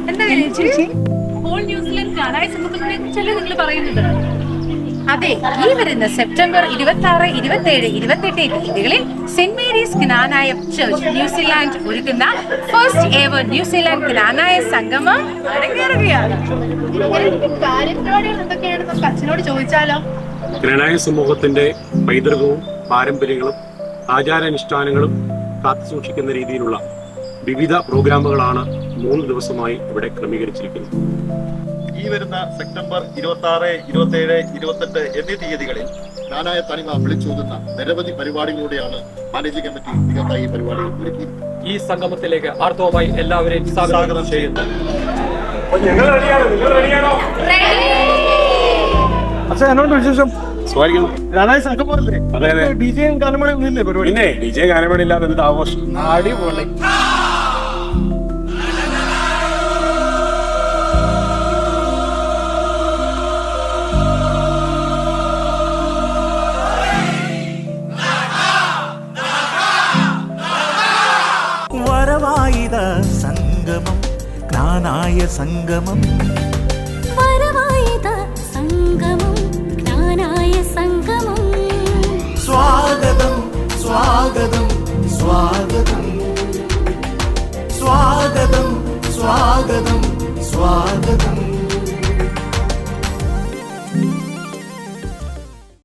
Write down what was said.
എന്താ ചേച്ചി whole New Zealand കാനായ സംഗമത്തിനെ കുറിച്ചല്ലേ നിങ്ങൾ പറയുന്നത്? അതെ, ഈ വരുന്ന സെപ്റ്റംബർ 26, 27, 28 തീയതികളിൽ സെന്റ് മേരീസ് ജ്ഞാനായ ചർച്ച് ന്യൂസിലാൻഡ് ഒരുക്കുന്ന ഫസ്റ്റ് എവർ ന്യൂസിലാൻഡ് ജ്ഞാനായ സംഗമം അരങ്ങേറുകയാണ്. കാര്യപരിപാടികൾ എന്തൊക്കെയാണെന്ന് നമുക്ക് അച്ഛനോട് ചോദിച്ചാലോ? ജ്ഞാനായ സമൂഹത്തിന്റെ പൈതൃകവും പാരമ്പര്യങ്ങളും ആചാരാനുഷ്ഠാനങ്ങളും കാത്തുസൂക്ഷിക്കുന്ന രീതിയിലുള്ള വിവിധ പ്രോഗ്രാമുകളാണ് 3 ദിവസമായി ഇവിടെ ക്രമീകരിച്ചിരിക്കുന്നത്. ഈ വരുന്ന സെപ്റ്റംബർ 26, 27, 28 എന്നീ തീയതികളിൽ ജ്ഞാനായ തനിമ വിളിച്ചോതുന്ന നിരവധി പരിപാടികളിലൂടെയാണ് മാനേജിംഗ് കമ്മിറ്റി ഈ പരിപാടി ഒരുക്കി. ഈ സംഗമത്തിലേക്ക് ആർത്തവമായി എല്ലാവരെയും സ്വാഗതം ചെയ്യുന്നു. വിശേഷം സംഗമല്ലേ? ഡിജെയും ഗാനമേള ഒന്നുമില്ലേ പരിപാടി? പിന്നെ ഡിജെ ഗാനമേള ഇല്ലാതെ എന്ത് ആഘോഷം? അടിപൊളി. വരവായിത സംഗമം ജ്ഞാനായ സംഗമം വരവായിത സംഗമം ജ്ഞാനായ സംഗമം സ്വാഗതം സ്വാഗതം സ്വാഗതം സ്വാഗതം സ്വാഗതം സ്വാഗതം